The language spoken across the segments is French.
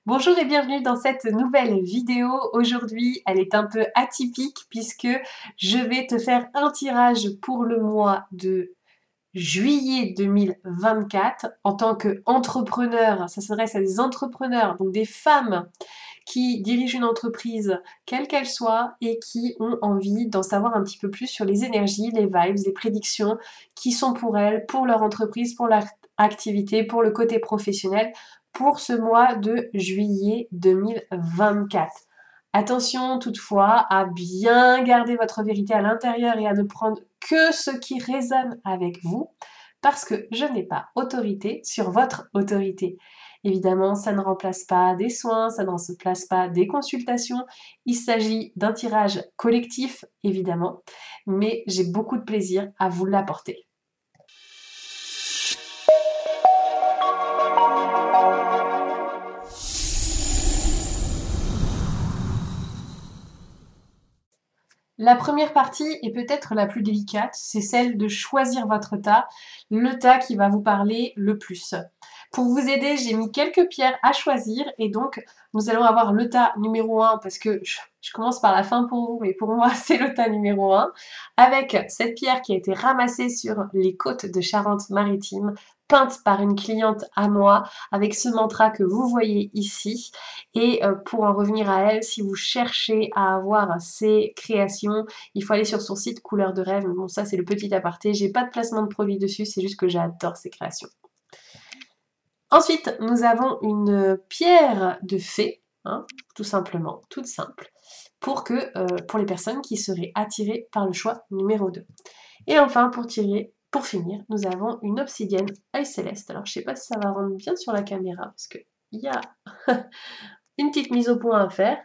Bonjour et bienvenue dans cette nouvelle vidéo. Aujourd'hui, elle est un peu atypique puisque je vais te faire un tirage pour le mois de juillet 2024 en tant qu'entrepreneur. Ça s'adresse à des entrepreneurs, donc des femmes qui dirigent une entreprise, quelle qu'elle soit, et qui ont envie d'en savoir un petit peu plus sur les énergies, les vibes, les prédictions qui sont pour elles, pour leur entreprise, pour leur activité, pour le côté professionnel, pour ce mois de juillet 2024. Attention toutefois à bien garder votre vérité à l'intérieur et à ne prendre que ce qui résonne avec vous, parce que je n'ai pas autorité sur votre autorité. Évidemment, ça ne remplace pas des soins, ça ne remplace pas des consultations. Il s'agit d'un tirage collectif, évidemment, mais j'ai beaucoup de plaisir à vous l'apporter. La première partie est peut-être la plus délicate, c'est celle de choisir votre tas, le tas qui va vous parler le plus. Pour vous aider, j'ai mis quelques pierres à choisir et donc nous allons avoir le tas numéro 1 parce que je commence par la fin pour vous, mais pour moi c'est le tas numéro 1 avec cette pierre qui a été ramassée sur les côtes de Charente-Maritime, peinte par une cliente à moi avec ce mantra que vous voyez ici. Et pour en revenir à elle, si vous cherchez à avoir ces créations, il faut aller sur son site Couleur de Rêve. Bon, ça c'est le petit aparté, j'ai pas de placement de produit dessus, c'est juste que j'adore ces créations. Ensuite, nous avons une pierre de fée, hein, tout simplement, toute simple, pour les personnes qui seraient attirées par le choix numéro 2. Et enfin, pour finir, nous avons une obsidienne œil céleste. Alors, je sais pas si ça va rendre bien sur la caméra, parce qu'il y a une petite mise au point à faire.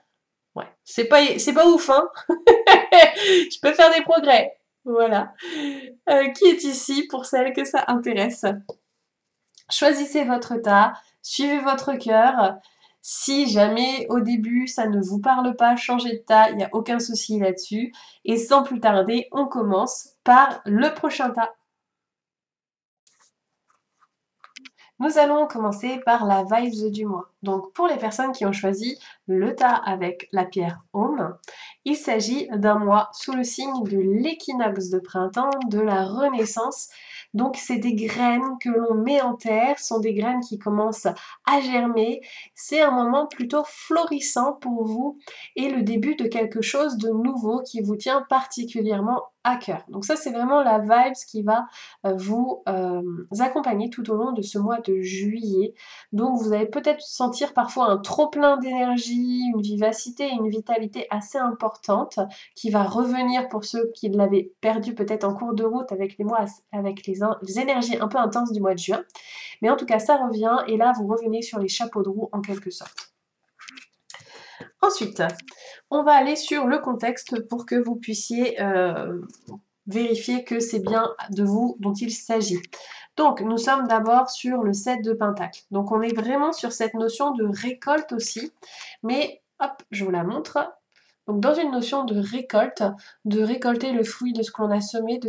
Ouais, c'est pas ouf, hein. Je peux faire des progrès. Voilà. Qui est ici pour celles que ça intéresse? Choisissez votre tas, suivez votre cœur. Si jamais au début ça ne vous parle pas, changez de tas, il n'y a aucun souci là-dessus. Et sans plus tarder, on commence par le prochain tas. Nous allons commencer par la vibes du mois. Donc pour les personnes qui ont choisi le tas avec la pierre Aume, il s'agit d'un mois sous le signe de l'équinoxe de printemps, de la renaissance. Donc c'est des graines que l'on met en terre, sont des graines qui commencent à germer. C'est un moment plutôt florissant pour vous et le début de quelque chose de nouveau qui vous tient particulièrement à cœur. Donc ça c'est vraiment la vibes qui va vous accompagner tout au long de ce mois de juillet. Donc vous allez peut-être sentir parfois un trop plein d'énergie, une vivacité et une vitalité assez importante qui va revenir pour ceux qui l'avaient perdu peut-être en cours de route avec les mois, avec les énergies un peu intenses du mois de juin. Mais en tout cas ça revient et là vous revenez sur les chapeaux de roue en quelque sorte. Ensuite, on va aller sur le contexte pour que vous puissiez vérifier que c'est bien de vous dont il s'agit. Donc, nous sommes d'abord sur le 7 de Pentacle. Donc, on est vraiment sur cette notion de récolte aussi. Mais, hop, je vous la montre. Donc, dans une notion de récolte, de récolter le fruit de ce qu'on a semé,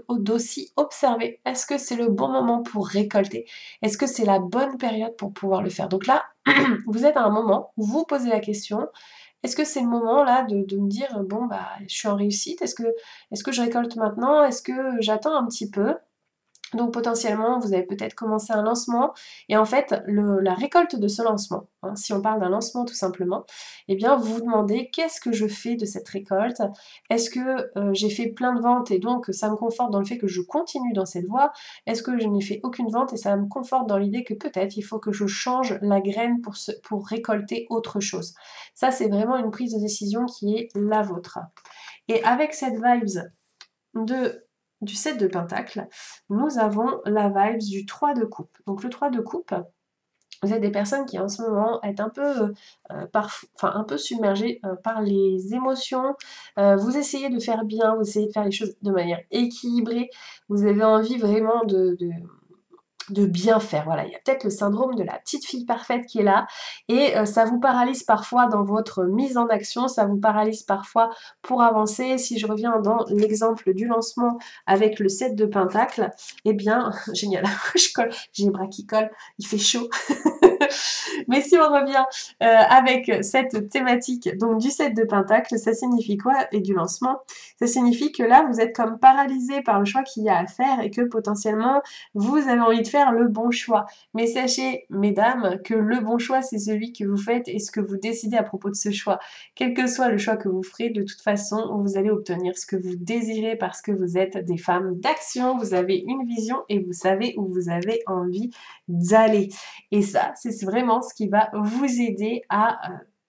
d'aussi observer. Est-ce que c'est le bon moment pour récolter? Est-ce que c'est la bonne période pour pouvoir le faire? Donc là, vous êtes à un moment où vous posez la question, est-ce que c'est le moment là de me dire, bon bah je suis en réussite, est-ce que je récolte maintenant? Est-ce que j'attends un petit peu? Donc potentiellement, vous avez peut-être commencé un lancement et en fait, la récolte de ce lancement, hein, si on parle d'un lancement tout simplement, eh bien vous vous demandez qu'est-ce que je fais de cette récolte? Est-ce que j'ai fait plein de ventes et donc ça me conforte dans le fait que je continue dans cette voie? Est-ce que je n'ai fait aucune vente et ça me conforte dans l'idée que peut-être il faut que je change la graine pour récolter autre chose? Ça, c'est vraiment une prise de décision qui est la vôtre. Et avec cette vibes du 7 de Pentacle, nous avons la vibes du 3 de coupe. Donc le 3 de coupe, vous êtes des personnes qui en ce moment êtes un peu, un peu submergées par les émotions. Vous essayez de faire bien, vous essayez de faire les choses de manière équilibrée. Vous avez envie vraiment de bien faire. Voilà, il y a peut-être le syndrome de la petite fille parfaite qui est là et ça vous paralyse parfois dans votre mise en action, ça vous paralyse parfois pour avancer. Si je reviens dans l'exemple du lancement avec le 7 de Pentacle, eh bien, génial, je colle, j'ai les bras qui collent, il fait chaud. Mais si on revient avec cette thématique donc du 7 de Pentacle, ça signifie quoi? Et du lancement, ça signifie que là, vous êtes comme paralysé par le choix qu'il y a à faire et que potentiellement, vous avez envie de faire le bon choix. Mais sachez, mesdames, que le bon choix, c'est celui que vous faites et ce que vous décidez à propos de ce choix. Quel que soit le choix que vous ferez, de toute façon, vous allez obtenir ce que vous désirez parce que vous êtes des femmes d'action, vous avez une vision et vous savez où vous avez envie d'aller. Et ça, c'est vraiment ce qui va vous aider à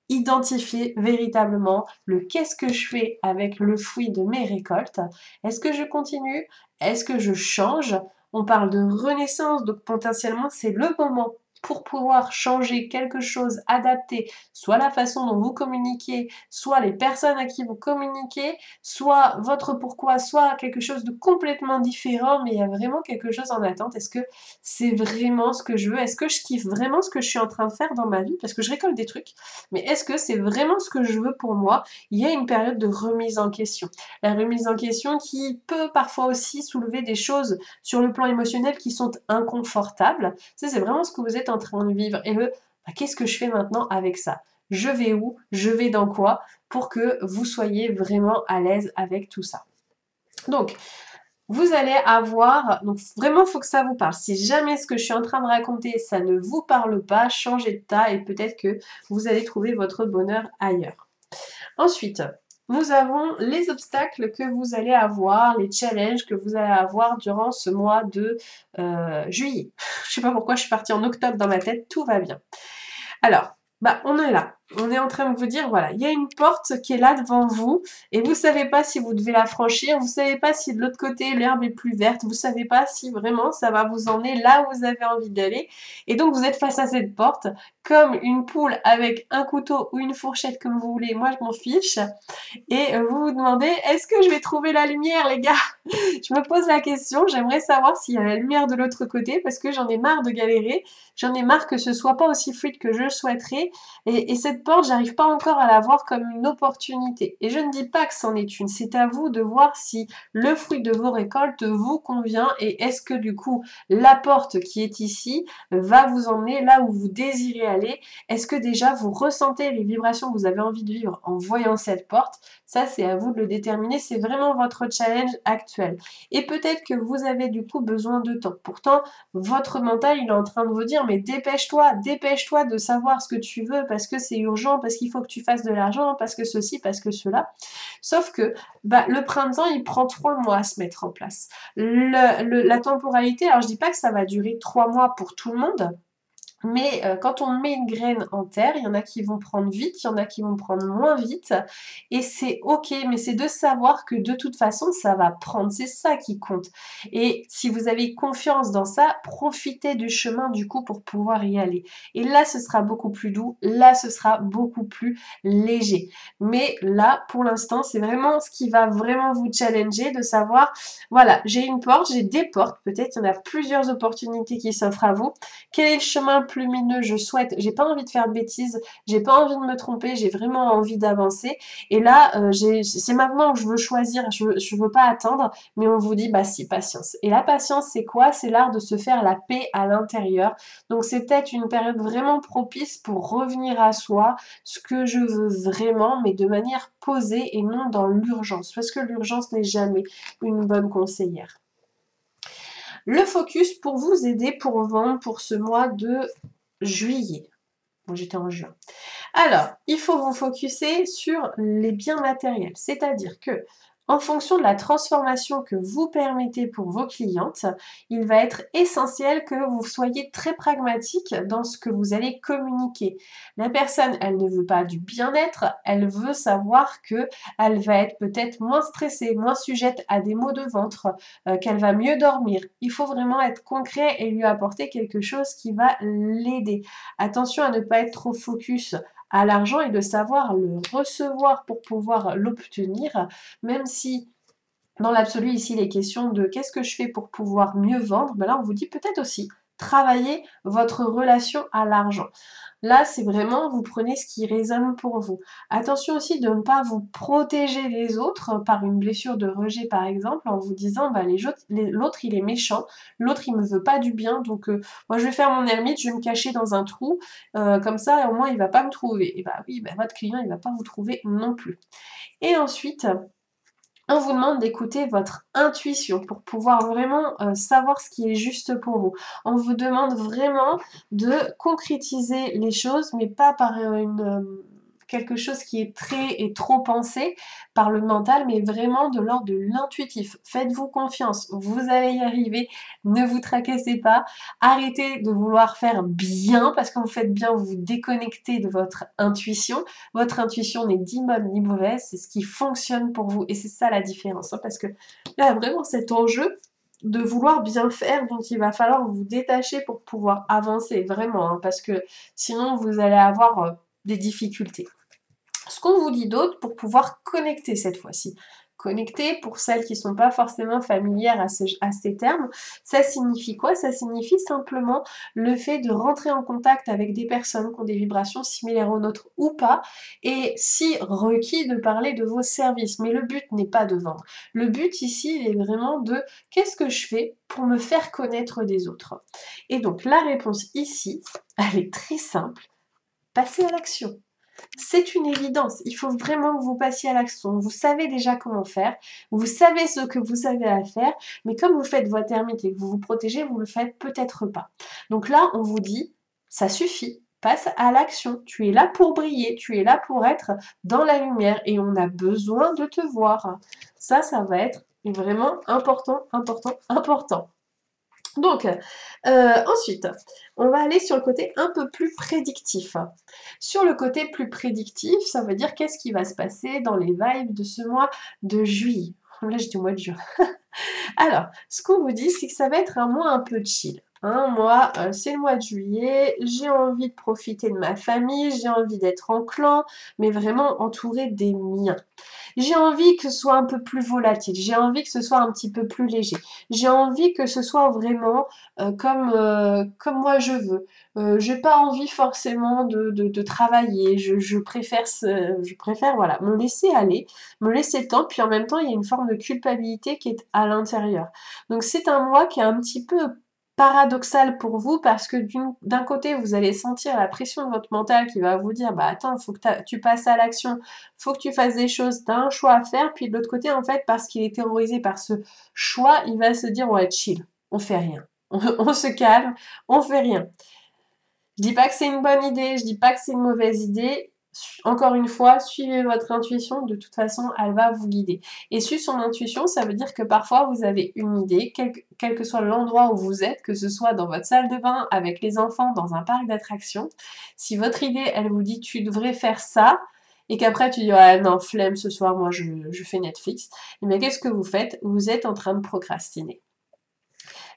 identifier véritablement le qu'est-ce que je fais avec le fruit de mes récoltes. Est-ce que je continue? Est-ce que je change? On parle de renaissance, donc potentiellement c'est le moment pour pouvoir changer quelque chose, adapter soit la façon dont vous communiquez, soit les personnes à qui vous communiquez, soit votre pourquoi, soit quelque chose de complètement différent, mais il y a vraiment quelque chose en attente. Est-ce que c'est vraiment ce que je veux? Est-ce que je kiffe vraiment ce que je suis en train de faire dans ma vie? Parce que je récolte des trucs, mais est-ce que c'est vraiment ce que je veux pour moi? Il y a une période de remise en question. La remise en question qui peut parfois aussi soulever des choses sur le plan émotionnel qui sont inconfortables. Ça, c'est vraiment ce que vous êtes en train de vivre. Et qu'est-ce que je fais maintenant avec ça? Je vais où? Je vais dans quoi? Pour que vous soyez vraiment à l'aise avec tout ça. Donc, vous allez avoir, donc vraiment il faut que ça vous parle. Si jamais ce que je suis en train de raconter, ça ne vous parle pas, changez de tas et peut-être que vous allez trouver votre bonheur ailleurs. Ensuite, nous avons les obstacles que vous allez avoir, les challenges que vous allez avoir durant ce mois de juillet. Je sais pas pourquoi je suis partie en octobre dans ma tête, tout va bien. Alors, on est là. On est en train de vous dire, voilà, il y a une porte qui est là devant vous et vous savez pas si vous devez la franchir, vous savez pas si de l'autre côté l'herbe est plus verte, vous savez pas si vraiment ça va vous emmener là où vous avez envie d'aller. Et donc vous êtes face à cette porte comme une poule avec un couteau ou une fourchette comme vous voulez, moi je m'en fiche. Et vous vous demandez, est-ce que je vais trouver la lumière les gars? Je me pose la question, j'aimerais savoir s'il y a la lumière de l'autre côté parce que j'en ai marre de galérer, j'en ai marre que ce soit pas aussi fluide que je le souhaiterais et cette porte, j'arrive pas encore à la voir comme une opportunité. Et je ne dis pas que c'en est une, c'est à vous de voir si le fruit de vos récoltes vous convient et est-ce que du coup la porte qui est ici va vous emmener là où vous désirez aller. Est-ce que déjà vous ressentez les vibrations que vous avez envie de vivre en voyant cette porte? Ça, c'est à vous de le déterminer, c'est vraiment votre challenge actuel. Et peut-être que vous avez du coup besoin de temps. Pourtant, votre mental, il est en train de vous dire, mais dépêche-toi, dépêche-toi de savoir ce que tu veux parce que c'est urgent, parce qu'il faut que tu fasses de l'argent, parce que ceci, parce que cela. Sauf que le printemps, il prend 3 mois à se mettre en place. La temporalité, alors je dis pas que ça va durer 3 mois pour tout le monde, mais quand on met une graine en terre, il y en a qui vont prendre vite, il y en a qui vont prendre moins vite. Et c'est ok, mais c'est de savoir que de toute façon, ça va prendre. C'est ça qui compte. Et si vous avez confiance dans ça, profitez du chemin du coup pour pouvoir y aller. Et là, ce sera beaucoup plus doux. Là, ce sera beaucoup plus léger. Mais là, pour l'instant, c'est vraiment ce qui va vraiment vous challenger de savoir, voilà, j'ai une porte, j'ai des portes. Peut-être il y en a plusieurs opportunités qui s'offrent à vous. Quel est le chemin plus lumineux je souhaite? J'ai pas envie de faire de bêtises, j'ai pas envie de me tromper, j'ai vraiment envie d'avancer. Et là, c'est maintenant que je veux choisir, je veux pas attendre, mais on vous dit, bah si, patience. Et la patience, c'est quoi? C'est l'art de se faire la paix à l'intérieur. Donc c'est peut-être une période vraiment propice pour revenir à soi, ce que je veux vraiment, mais de manière posée et non dans l'urgence, parce que l'urgence n'est jamais une bonne conseillère. Le focus pour vous aider pour vendre pour ce mois de juillet. Bon, j'étais en juin. Alors, il faut vous focuser sur les biens matériels, c'est-à-dire que en fonction de la transformation que vous permettez pour vos clientes, il va être essentiel que vous soyez très pragmatique dans ce que vous allez communiquer. La personne, elle ne veut pas du bien-être, elle veut savoir que elle va être peut-être moins stressée, moins sujette à des maux de ventre, qu'elle va mieux dormir. Il faut vraiment être concret et lui apporter quelque chose qui va l'aider. Attention à ne pas être trop focus à l'argent et de savoir le recevoir pour pouvoir l'obtenir, même si dans l'absolu ici les questions de qu'est-ce que je fais pour pouvoir mieux vendre, là on vous dit peut-être aussi travailler votre relation à l'argent. Là, c'est vraiment, vous prenez ce qui résonne pour vous. Attention aussi de ne pas vous protéger des autres par une blessure de rejet, par exemple, en vous disant, bah, l'autre, il est méchant, l'autre, il me veut pas du bien, donc moi, je vais faire mon ermite, je vais me cacher dans un trou, comme ça, au moins, il va pas me trouver. Et bah oui, bah, votre client, il va pas vous trouver non plus. Et ensuite, on vous demande d'écouter votre intuition pour pouvoir vraiment savoir ce qui est juste pour vous. On vous demande vraiment de concrétiser les choses, mais pas par quelque chose qui est très et trop pensé par le mental, mais vraiment de l'ordre de l'intuitif. Faites-vous confiance, vous allez y arriver, ne vous tracassez pas, arrêtez de vouloir faire bien, parce que vous faites bien, vous vous déconnectez de votre intuition. Votre intuition n'est ni bonne ni mauvaise, c'est ce qui fonctionne pour vous, et c'est ça la différence, hein, parce que là, vraiment cet enjeu de vouloir bien faire, dont il va falloir vous détacher pour pouvoir avancer, vraiment, hein, parce que sinon vous allez avoir des difficultés. Ce qu'on vous dit d'autre pour pouvoir connecter cette fois-ci. Connecter, pour celles qui ne sont pas forcément familières à ces termes, ça signifie quoi? Ça signifie simplement le fait de rentrer en contact avec des personnes qui ont des vibrations similaires aux nôtres ou pas, et si requis de parler de vos services. Mais le but n'est pas de vendre. Le but ici est vraiment de qu'est-ce que je fais pour me faire connaître des autres? Et donc la réponse ici, elle est très simple. Passez à l'action. C'est une évidence, il faut vraiment que vous passiez à l'action. Vous savez déjà comment faire, vous savez ce que vous avez à faire, mais comme vous faites votre ermite et que vous vous protégez, vous le faites peut-être pas. Donc là, on vous dit, ça suffit, passe à l'action. Tu es là pour briller, tu es là pour être dans la lumière et on a besoin de te voir. Ça va être vraiment important, important, important. Donc, ensuite, on va aller sur le côté un peu plus prédictif. Sur le côté plus prédictif, ça veut dire qu'est-ce qui va se passer dans les vibes de ce mois de juillet. Là, je dis mois de juin. Alors, ce qu'on vous dit, c'est que ça va être un mois un peu chill. Hein, moi, c'est le mois de juillet, j'ai envie de profiter de ma famille, j'ai envie d'être en clan, mais vraiment entourée des miens. J'ai envie que ce soit un peu plus volatile, j'ai envie que ce soit un petit peu plus léger, j'ai envie que ce soit vraiment comme moi je veux. J'ai pas envie forcément de travailler, je préfère voilà, me laisser aller, me laisser le temps, puis en même temps il y a une forme de culpabilité qui est à l'intérieur. Donc c'est un mois qui est un petit peu paradoxal pour vous parce que d'un côté vous allez sentir la pression de votre mental qui va vous dire bah attends, il faut que tu passes à l'action, faut que tu fasses des choses, tu as un choix à faire, puis de l'autre côté en fait parce qu'il est terrorisé par ce choix, il va se dire ouais chill, on fait rien, on se calme, on fait rien. Je dis pas que c'est une bonne idée, je dis pas que c'est une mauvaise idée. Encore une fois, suivez votre intuition, de toute façon, elle va vous guider. Et suivre son intuition, ça veut dire que parfois vous avez une idée, quel que soit l'endroit où vous êtes, que ce soit dans votre salle de bain, avec les enfants, dans un parc d'attractions. Si votre idée, elle vous dit tu devrais faire ça, et qu'après tu dis ouais non, flemme ce soir, moi je fais Netflix, mais qu'est-ce que vous faites? Vous êtes en train de procrastiner.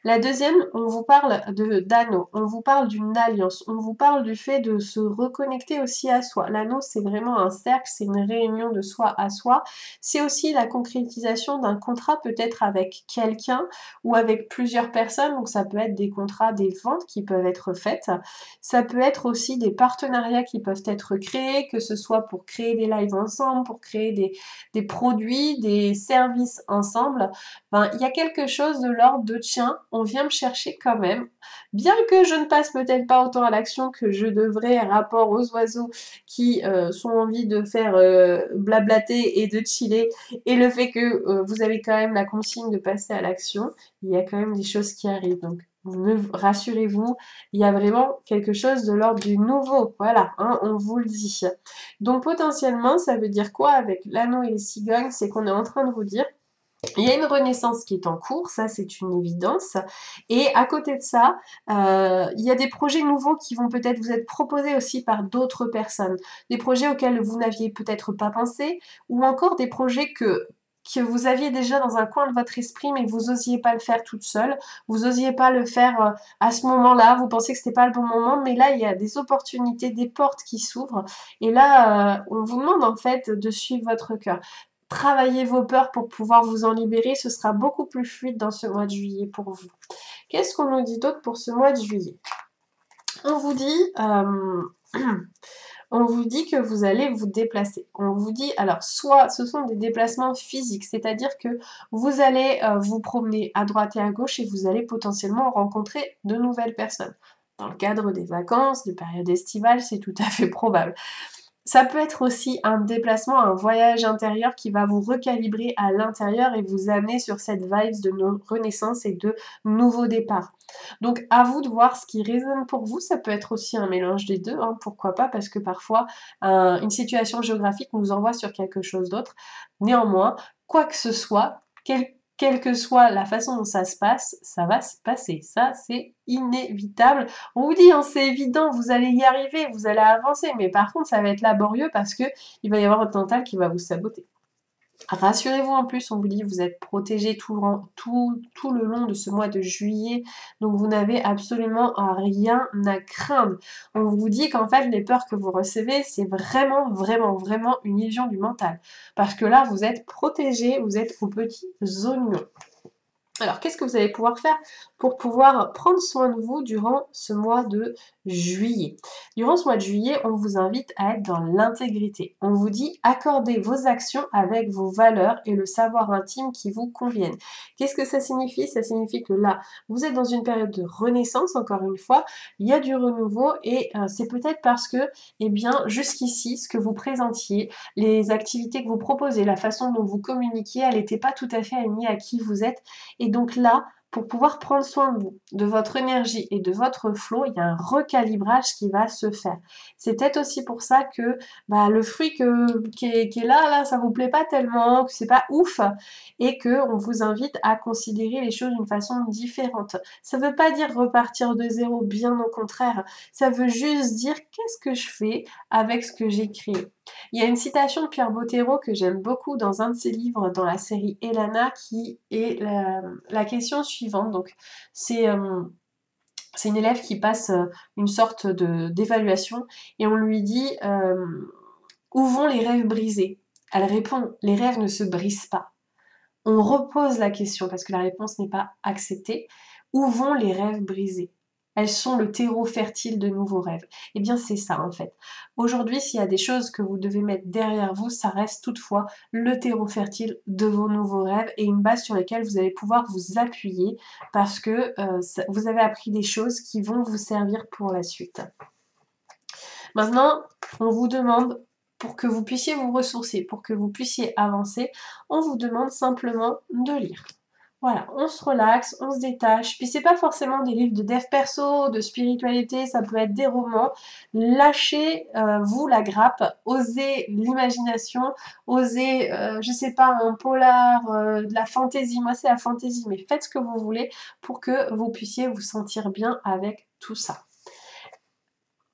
La deuxième, on vous parle d'anneau, on vous parle d'une alliance, on vous parle du fait de se reconnecter aussi à soi. L'anneau, c'est vraiment un cercle, c'est une réunion de soi à soi. C'est aussi la concrétisation d'un contrat peut-être avec quelqu'un ou avec plusieurs personnes. Donc ça peut être des contrats, des ventes qui peuvent être faites. Ça peut être aussi des partenariats qui peuvent être créés, que ce soit pour créer des lives ensemble, pour créer des produits, des services ensemble. Ben, il y a quelque chose de l'ordre de tiens, on vient me chercher quand même. Bien que je ne passe peut-être pas autant à l'action que je devrais rapport aux oiseaux qui sont envie de faire blablater et de chiller, et le fait que vous avez quand même la consigne de passer à l'action, il y a quand même des choses qui arrivent. Donc rassurez-vous, il y a vraiment quelque chose de l'ordre du nouveau. Voilà, hein, on vous le dit. Donc potentiellement, ça veut dire quoi avec l'anneau et les cigognes? C'est qu'on est en train de vous dire il y a une renaissance qui est en cours, ça c'est une évidence. Et à côté de ça, il y a des projets nouveaux qui vont peut-être vous être proposés aussi par d'autres personnes. Des projets auxquels vous n'aviez peut-être pas pensé, ou encore des projets que vous aviez déjà dans un coin de votre esprit, mais vous n'osiez pas le faire toute seule. Vous n'osiez pas le faire à ce moment-là, vous pensez que c'était pas le bon moment, mais là il y a des opportunités, des portes qui s'ouvrent. Et là, on vous demande en fait de suivre votre cœur. travailler vos peurs pour pouvoir vous en libérer. Ce sera beaucoup plus fluide dans ce mois de juillet pour vous. Qu'est-ce qu'on nous dit d'autre pour ce mois de juillet? On vous dit... on vous dit que vous allez vous déplacer. On vous dit, alors, soit ce sont des déplacements physiques, c'est-à-dire que vous allez vous promener à droite et à gauche et vous allez potentiellement rencontrer de nouvelles personnes. Dans le cadre des vacances, de période estivale, c'est tout à fait probable. Ça peut être aussi un déplacement, un voyage intérieur qui va vous recalibrer à l'intérieur et vous amener sur cette vibe de renaissance et de nouveau départ. Donc à vous de voir ce qui résonne pour vous, ça peut être aussi un mélange des deux, hein, pourquoi pas, parce que parfois une situation géographique nous envoie sur quelque chose d'autre. Néanmoins, quoi que ce soit, quelle que soit la façon dont ça se passe, ça va se passer. Ça, c'est inévitable. On vous dit, hein, c'est évident, vous allez y arriver, vous allez avancer, mais par contre, ça va être laborieux parce que il va y avoir votre mental qui va vous saboter. Rassurez-vous en plus, on vous dit vous êtes protégé tout le long de ce mois de juillet, donc vous n'avez absolument rien à craindre. On vous dit qu'en fait les peurs que vous recevez, c'est vraiment, vraiment, vraiment une illusion du mental. Parce que là, vous êtes protégé, vous êtes aux petits oignons. Alors, qu'est-ce que vous allez pouvoir faire pour pouvoir prendre soin de vous durant ce mois de juillet? Durant ce mois de juillet, on vous invite à être dans l'intégrité. On vous dit accordez vos actions avec vos valeurs et le savoir intime qui vous conviennent. Qu'est-ce que ça signifie? Ça signifie que là, vous êtes dans une période de renaissance, encore une fois, il y a du renouveau et c'est peut-être parce que, eh bien, jusqu'ici, ce que vous présentiez, les activités que vous proposez, la façon dont vous communiquiez, elle n'était pas tout à fait alignée à qui vous êtes. Et donc là, pour pouvoir prendre soin de vous, de votre énergie et de votre flow, il y a un recalibrage qui va se faire. C'est peut-être aussi pour ça que le fruit qui est là, ça vous plaît pas tellement, que c'est pas ouf, et que on vous invite à considérer les choses d'une façon différente. Ça veut pas dire repartir de zéro, bien au contraire. Ça veut juste dire qu'est-ce que je fais avec ce que j'ai créé. Il y a une citation de Pierre Bottero que j'aime beaucoup dans un de ses livres dans la série Elana qui est la question suivante. Donc c'est une élève qui passe une sorte d'évaluation et on lui dit où vont les rêves brisés? Elle répond les rêves ne se brisent pas. On repose la question parce que la réponse n'est pas acceptée. Où vont les rêves brisés? Elles sont le terreau fertile de nouveaux rêves. Eh bien, c'est ça en fait. Aujourd'hui, s'il y a des choses que vous devez mettre derrière vous, ça reste toutefois le terreau fertile de vos nouveaux rêves et une base sur laquelle vous allez pouvoir vous appuyer parce que vous avez appris des choses qui vont vous servir pour la suite. Maintenant, on vous demande, pour que vous puissiez vous ressourcer, pour que vous puissiez avancer, on vous demande simplement de lire. Voilà, on se relaxe, on se détache. Puis c'est pas forcément des livres de dev perso, de spiritualité, ça peut être des romans. Lâchez vous la grappe, osez l'imagination, osez, je sais pas, un polar, de la fantaisie. Moi c'est la fantaisie, mais faites ce que vous voulez pour que vous puissiez vous sentir bien avec tout ça.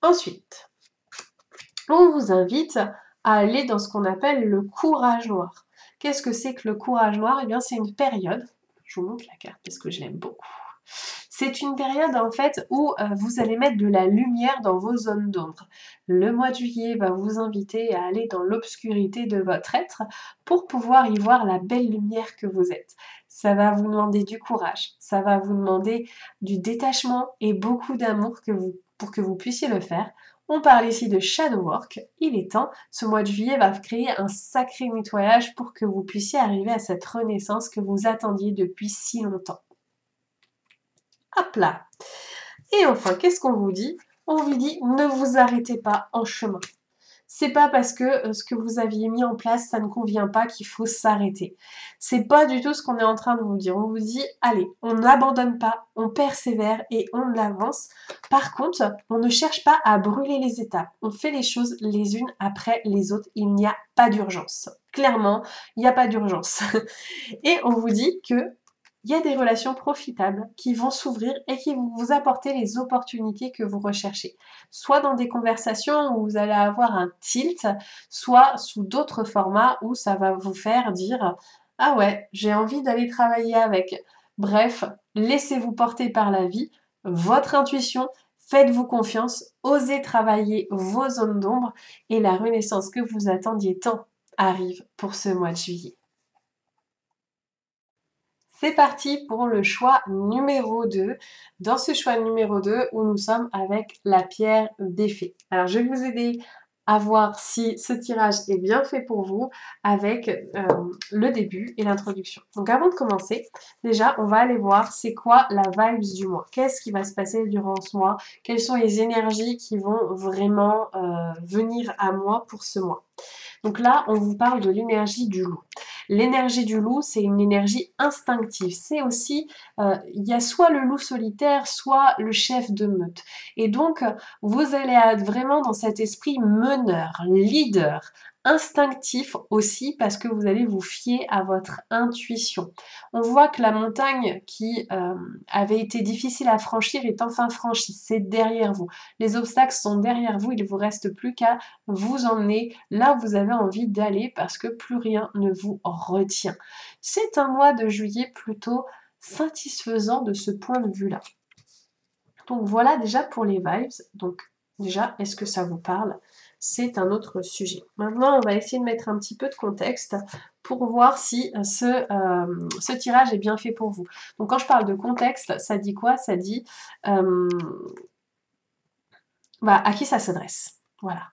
Ensuite, on vous invite à aller dans ce qu'on appelle le courage noir. Qu'est-ce que c'est que le courage noir? Eh bien c'est une période, je vous montre la carte parce que je l'aime beaucoup. C'est une période en fait où vous allez mettre de la lumière dans vos zones d'ombre. Le mois de juillet va vous inviter à aller dans l'obscurité de votre être pour pouvoir y voir la belle lumière que vous êtes. Ça va vous demander du courage, ça va vous demander du détachement et beaucoup d'amour pour que vous puissiez le faire. On parle ici de shadow work, il est temps, ce mois de juillet va créer un sacré nettoyage pour que vous puissiez arriver à cette renaissance que vous attendiez depuis si longtemps. Hop là. Et enfin, qu'est-ce qu'on vous dit? On vous dit, ne vous arrêtez pas en chemin. C'est pas parce que ce que vous aviez mis en place, ça ne convient pas qu'il faut s'arrêter. C'est pas du tout ce qu'on est en train de vous dire. On vous dit, allez, on n'abandonne pas, on persévère et on avance. Par contre, on ne cherche pas à brûler les étapes. On fait les choses les unes après les autres. Il n'y a pas d'urgence. Clairement, il n'y a pas d'urgence. Et on vous dit que il y a des relations profitables qui vont s'ouvrir et qui vont vous apporter les opportunités que vous recherchez. Soit dans des conversations où vous allez avoir un tilt, soit sous d'autres formats où ça va vous faire dire « Ah ouais, j'ai envie d'aller travailler avec ». Bref, laissez-vous porter par la vie, votre intuition, faites-vous confiance, osez travailler vos zones d'ombre et la renaissance que vous attendiez tant arrive pour ce mois de juillet. C'est parti pour le choix numéro 2. Dans ce choix numéro 2, où nous sommes avec la pierre d'effet. Alors, je vais vous aider à voir si ce tirage est bien fait pour vous avec le début et l'introduction. Donc, avant de commencer, déjà, on va aller voir c'est quoi la vibes du mois. Qu'est-ce qui va se passer durant ce mois? Quelles sont les énergies qui vont vraiment venir à moi pour ce mois? Donc là, on vous parle de l'énergie du loup. L'énergie du loup, c'est une énergie instinctive. C'est aussi, il y a soit le loup solitaire, soit le chef de meute. Et donc, vous allez être vraiment dans cet esprit meneur, leader, instinctif aussi parce que vous allez vous fier à votre intuition. On voit que la montagne qui avait été difficile à franchir est enfin franchie, c'est derrière vous. Les obstacles sont derrière vous, il ne vous reste plus qu'à vous emmener là où vous avez envie d'aller parce que plus rien ne vous retient. C'est un mois de juillet plutôt satisfaisant de ce point de vue-là. Donc voilà déjà pour les vibes. Donc déjà, est-ce que ça vous parle? C'est un autre sujet. Maintenant, on va essayer de mettre un petit peu de contexte pour voir si ce tirage est bien fait pour vous. Donc quand je parle de contexte, ça dit quoi? Ça dit à qui ça s'adresse. Voilà.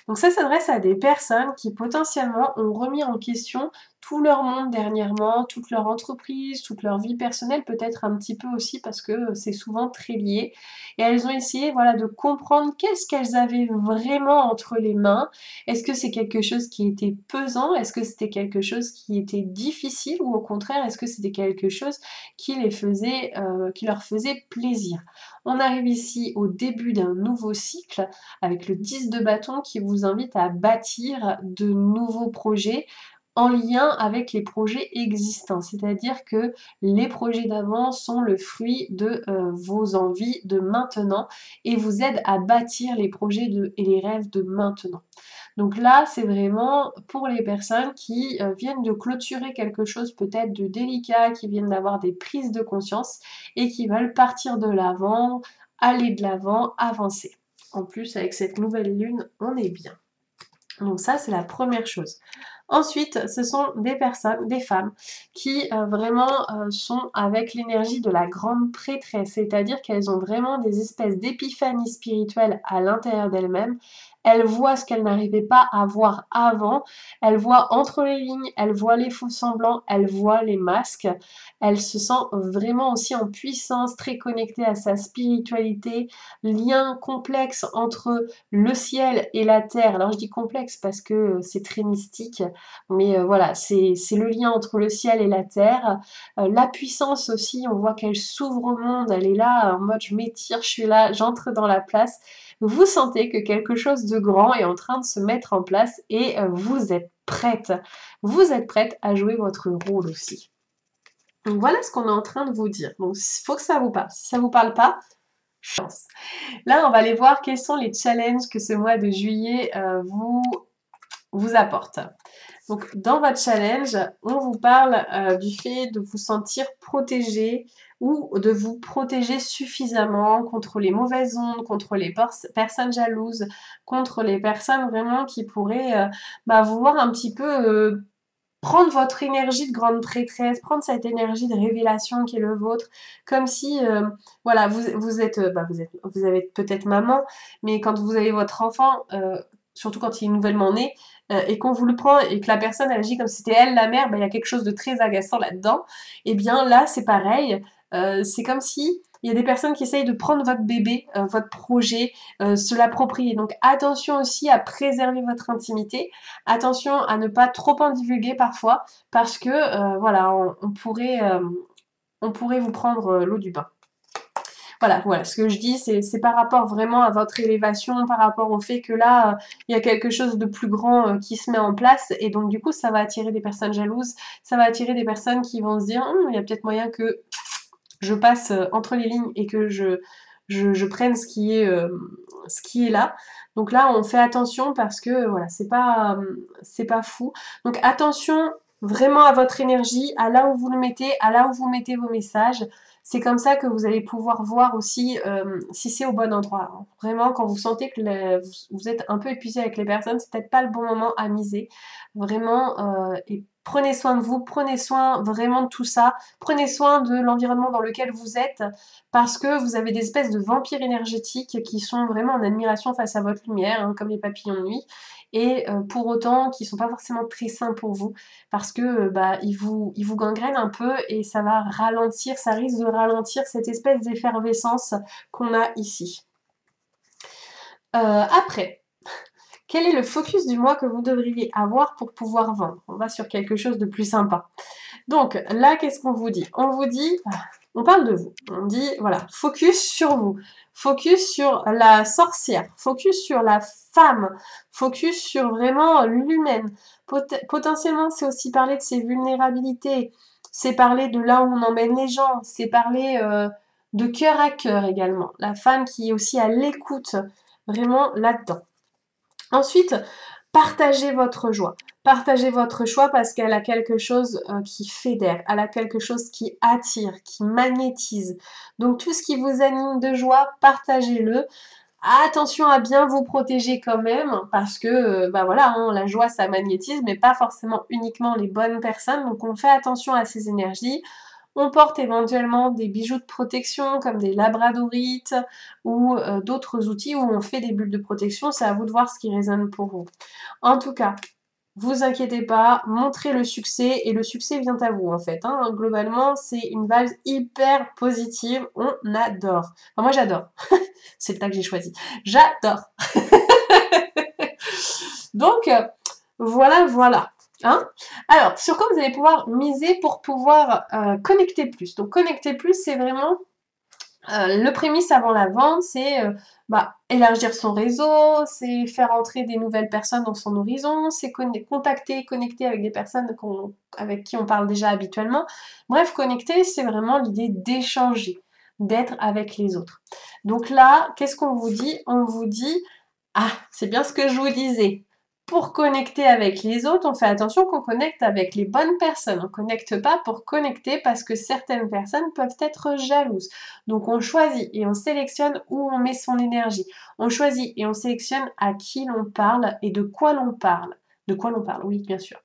Donc ça s'adresse à des personnes qui potentiellement ont remis en question tout leur monde dernièrement, toute leur entreprise, toute leur vie personnelle, peut-être un petit peu aussi parce que c'est souvent très lié. Et elles ont essayé voilà, de comprendre qu'est-ce qu'elles avaient vraiment entre les mains. Est-ce que c'est quelque chose qui était pesant? Est-ce que c'était quelque chose qui était difficile? Ou au contraire, est-ce que c'était quelque chose qui leur faisait plaisir? On arrive ici au début d'un nouveau cycle avec le 10 de bâton qui vous invite à bâtir de nouveaux projets en lien avec les projets existants. C'est-à-dire que les projets d'avant sont le fruit de vos envies de maintenant et vous aident à bâtir les projets et les rêves de maintenant. Donc là, c'est vraiment pour les personnes qui viennent de clôturer quelque chose peut-être de délicat, qui viennent d'avoir des prises de conscience et qui veulent partir de l'avant, aller de l'avant, avancer. En plus, avec cette nouvelle lune, on est bien. Donc ça, c'est la première chose. Ensuite, ce sont des personnes, des femmes, qui vraiment sont avec l'énergie de la grande prêtresse, c'est-à-dire qu'elles ont vraiment des espèces d'épiphanies spirituelles à l'intérieur d'elles-mêmes. Elles voient ce qu'elles n'arrivaient pas à voir avant, elles voient entre les lignes, elles voient les faux semblants, elles voient les masques. Elle se sent vraiment aussi en puissance, très connectée à sa spiritualité, lien complexe entre le ciel et la terre. Alors je dis complexe parce que c'est très mystique, mais voilà, c'est le lien entre le ciel et la terre. La puissance aussi, on voit qu'elle s'ouvre au monde, elle est là en mode je m'étire, je suis là, j'entre dans la place. Vous sentez que quelque chose de grand est en train de se mettre en place et vous êtes prête. Vous êtes prête à jouer votre rôle aussi. Donc voilà ce qu'on est en train de vous dire. Donc il faut que ça vous parle. Si ça ne vous parle pas, chance. Là, on va aller voir quels sont les challenges que ce mois de juillet vous apporte. Donc, dans votre challenge, on vous parle du fait de vous sentir protégé ou de vous protéger suffisamment contre les mauvaises ondes, contre les personnes jalouses, contre les personnes vraiment qui pourraient vouloir un petit peu prendre votre énergie de grande prêtresse, prendre cette énergie de révélation qui est le vôtre, comme si, voilà, vous avez peut-être maman, mais quand vous avez votre enfant, surtout quand il est nouvellement né, et qu'on vous le prend et que la personne elle agit comme si c'était elle la mère, il y a quelque chose de très agaçant là-dedans. Et bien là, c'est pareil. C'est comme si il y a des personnes qui essayent de prendre votre bébé, votre projet, se l'approprier. Donc attention aussi à préserver votre intimité. Attention à ne pas trop en divulguer parfois, parce que voilà, on pourrait vous prendre l'eau du bain. Voilà, ce que je dis, c'est par rapport vraiment à votre élévation, par rapport au fait que là, il y a quelque chose de plus grand qui se met en place, et donc du coup, ça va attirer des personnes jalouses, ça va attirer des personnes qui vont se dire, il y a peut-être moyen que je passe entre les lignes et que je prenne ce qui est là. Donc là, on fait attention parce que voilà, c'est pas fou. Donc attention vraiment à votre énergie, à là où vous le mettez, à là où vous mettez vos messages. C'est comme ça que vous allez pouvoir voir aussi si c'est au bon endroit. Vraiment, quand vous sentez que vous êtes un peu épuisé avec les personnes, c'est peut-être pas le bon moment à miser. Vraiment, et Prenez soin de vous, prenez soin vraiment de tout ça, prenez soin de l'environnement dans lequel vous êtes, parce que vous avez des espèces de vampires énergétiques qui sont vraiment en admiration face à votre lumière, hein, comme les papillons de nuit, et pour autant qui sont pas forcément très sains pour vous, parce que bah, ils vous gangrènent un peu et ça va ralentir, ça risque de ralentir cette espèce d'effervescence qu'on a ici. Après, quel est le focus du mois que vous devriez avoir pour pouvoir vendre? On va sur quelque chose de plus sympa. Donc là, qu'est-ce qu'on vous dit? On vous dit, on parle de vous. On dit, voilà, focus sur vous. Focus sur la sorcière. Focus sur la femme. Focus sur vraiment l'humaine. Potentiellement, c'est aussi parler de ses vulnérabilités. C'est parler de là où on emmène les gens. C'est parler de cœur à cœur également. La femme qui est aussi à l'écoute, vraiment là-dedans. Ensuite, partagez votre joie. Partagez votre joie parce qu'elle a quelque chose qui fédère, elle a quelque chose qui attire, qui magnétise. Donc tout ce qui vous anime de joie, partagez-le. Attention à bien vous protéger quand même parce que bah voilà, hein, la joie ça magnétise mais pas forcément uniquement les bonnes personnes. Donc on fait attention à ces énergies. On porte éventuellement des bijoux de protection comme des labradorites ou d'autres outils où on fait des bulles de protection. C'est à vous de voir ce qui résonne pour vous. En tout cas, vous inquiétez pas, montrez le succès et le succès vient à vous en fait. Hein. Globalement, c'est une vibe hyper positive, on adore. Enfin, moi j'adore, c'est le tas que j'ai choisi. J'adore. Donc, voilà, voilà. Hein, alors, sur quoi vous allez pouvoir miser pour pouvoir connecter plus? Donc, connecter plus, c'est vraiment le prémisse avant la vente, c'est bah, élargir son réseau, c'est faire entrer des nouvelles personnes dans son horizon, c'est contacter, connecter avec des personnes avec qui on parle déjà habituellement. Bref, connecter, c'est vraiment l'idée d'échanger, d'être avec les autres. Donc là, qu'est-ce qu'on vous dit? On vous dit, ah, c'est bien ce que je vous disais. Pour connecter avec les autres, on fait attention qu'on connecte avec les bonnes personnes. On ne connecte pas pour connecter parce que certaines personnes peuvent être jalouses. Donc on choisit et on sélectionne où on met son énergie. On choisit et on sélectionne à qui l'on parle et de quoi l'on parle. De quoi l'on parle, oui, bien sûr.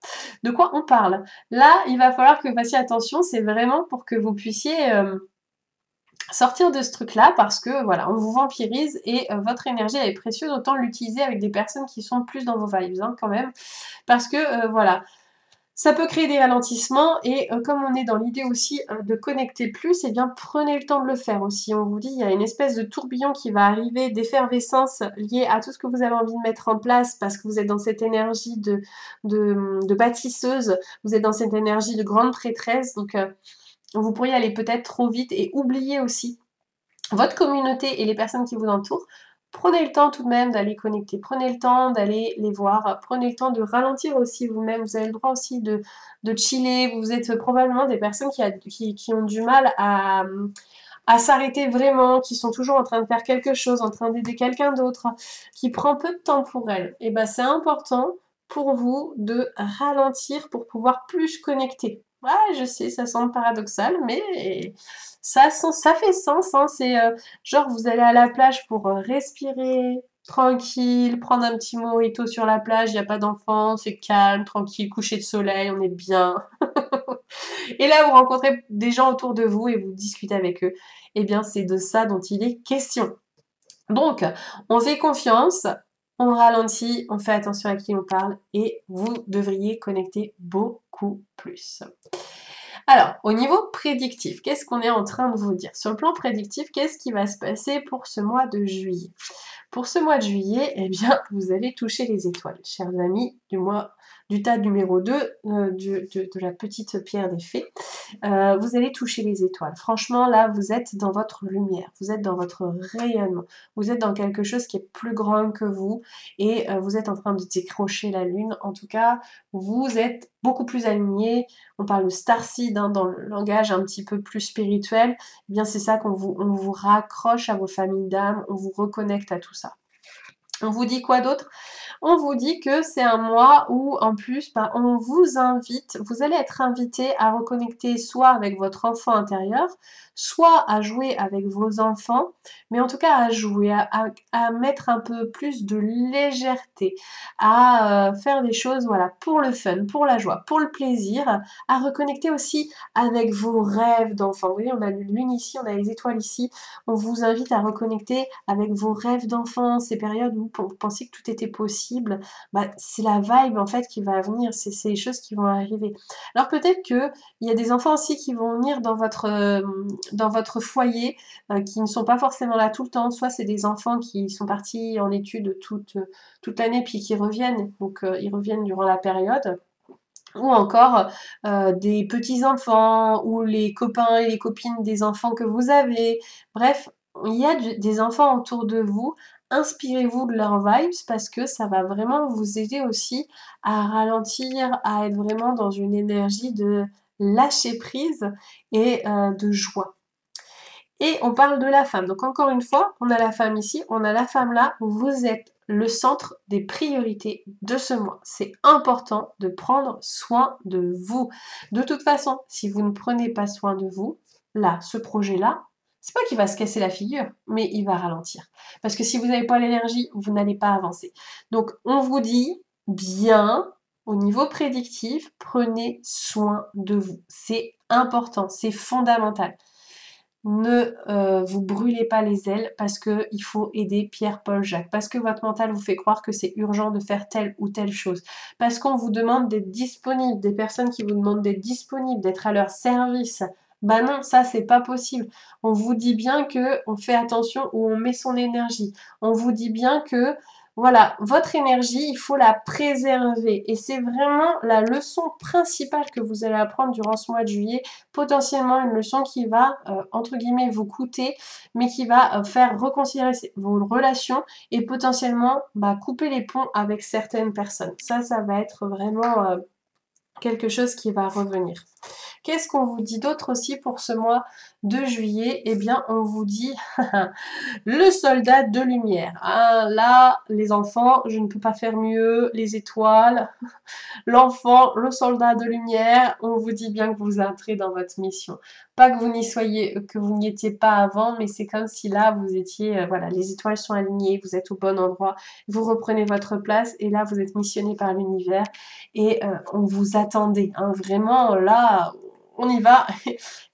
De quoi on parle. Là, il va falloir que vous fassiez attention, c'est vraiment pour que vous puissiez sortir de ce truc-là parce que voilà, on vous vampirise et votre énergie elle est précieuse, autant l'utiliser avec des personnes qui sont plus dans vos vibes hein, quand même. Parce que voilà, ça peut créer des ralentissements et comme on est dans l'idée aussi de connecter plus, eh bien prenez le temps de le faire aussi. On vous dit, il y a une espèce de tourbillon qui va arriver, d'effervescence liée à tout ce que vous avez envie de mettre en place parce que vous êtes dans cette énergie de bâtisseuse, vous êtes dans cette énergie de grande prêtresse, donc vous pourriez aller peut-être trop vite et oublier aussi votre communauté et les personnes qui vous entourent. Prenez le temps tout de même d'aller connecter, prenez le temps d'aller les voir, prenez le temps de ralentir aussi vous-même, vous avez le droit aussi de chiller, vous êtes probablement des personnes qui ont du mal à s'arrêter vraiment, qui sont toujours en train de faire quelque chose, en train d'aider quelqu'un d'autre, qui prend peu de temps pour elles. Et ben c'est important pour vous de ralentir pour pouvoir plus connecter. Ouais, je sais, ça semble paradoxal, mais ça fait sens. Hein. C'est genre vous allez à la plage pour respirer, tranquille, prendre un petit mojito sur la plage, il n'y a pas d'enfants, c'est calme, tranquille, coucher de soleil, on est bien. Et là, vous rencontrez des gens autour de vous et vous discutez avec eux. Eh bien, c'est de ça dont il est question. Donc, on fait confiance, on ralentit, on fait attention à qui on parle et vous devriez connecter beaucoup plus. Alors, au niveau prédictif, qu'est-ce qu'on est en train de vous dire? Sur le plan prédictif, qu'est-ce qui va se passer pour ce mois de juillet? Pour ce mois de juillet, eh bien, vous allez toucher les étoiles, chers amis du tas numéro 2 de la petite pierre des fées. Vous allez toucher les étoiles. Franchement, là, vous êtes dans votre lumière, vous êtes dans votre rayonnement, vous êtes dans quelque chose qui est plus grand que vous et vous êtes en train de décrocher la lune. En tout cas, vous êtes beaucoup plus aligné. On parle de starseed hein, dans le langage un petit peu plus spirituel. Eh bien, c'est ça on vous raccroche à vos familles d'âme, on vous reconnecte à tout ça. On vous dit quoi d'autre? On vous dit que c'est un mois où, en plus, bah, on vous invite, vous allez être invité à reconnecter soit avec votre enfant intérieur, soit à jouer avec vos enfants, mais en tout cas à jouer, à mettre un peu plus de légèreté, à faire des choses voilà, pour le fun, pour la joie, pour le plaisir, à reconnecter aussi avec vos rêves d'enfant. Vous voyez, on a la lune ici, on a les étoiles ici, on vous invite à reconnecter avec vos rêves d'enfant, ces périodes où vous pensiez que tout était possible, bah, c'est la vibe en fait qui va venir, c'est les choses qui vont arriver. Alors peut-être qu'il y a des enfants aussi qui vont venir dans votre foyer, qui ne sont pas forcément là tout le temps, soit c'est des enfants qui sont partis en études toute l'année puis qui reviennent, donc ils reviennent durant la période, ou encore des petits-enfants, ou les copains et les copines des enfants que vous avez. Bref, il y a des enfants autour de vous, inspirez-vous de leurs vibes parce que ça va vraiment vous aider aussi à ralentir, à être vraiment dans une énergie de lâcher prise et de joie. Et on parle de la femme. Donc encore une fois, on a la femme ici, on a la femme là. Vous êtes le centre des priorités de ce mois. C'est important de prendre soin de vous. De toute façon, si vous ne prenez pas soin de vous, là, ce projet-là, c'est pas qu'il va se casser la figure, mais il va ralentir. Parce que si vous n'avez pas l'énergie, vous n'allez pas avancer. Donc on vous dit bien, au niveau prédictif, prenez soin de vous. C'est important, c'est fondamental. Ne vous brûlez pas les ailes parce qu'il faut aider Pierre, Paul, Jacques, parce que votre mental vous fait croire que c'est urgent de faire telle ou telle chose, parce qu'on vous demande d'être disponible, des personnes qui vous demandent d'être disponible, d'être à leur service. Bah non, ça c'est pas possible. On vous dit bien que on fait attention où on met son énergie. On vous dit bien que voilà, votre énergie, il faut la préserver. Et c'est vraiment la leçon principale que vous allez apprendre durant ce mois de juillet. Potentiellement une leçon qui va, entre guillemets, vous coûter, mais qui va faire reconsidérer vos relations et potentiellement couper les ponts avec certaines personnes. Ça va être vraiment quelque chose qui va revenir. Qu'est-ce qu'on vous dit d'autre aussi pour ce mois de juillet? Eh bien, on vous dit le soldat de lumière. Ah, là, les enfants, je ne peux pas faire mieux. Les étoiles, l'enfant, le soldat de lumière, on vous dit bien que vous entrez dans votre mission. Pas que vous n'y soyez, que vous n'y étiez pas avant, mais c'est comme si là vous étiez, voilà, les étoiles sont alignées, vous êtes au bon endroit, vous reprenez votre place et là vous êtes missionné par l'univers et on vous attendait, hein, vraiment là, on y va.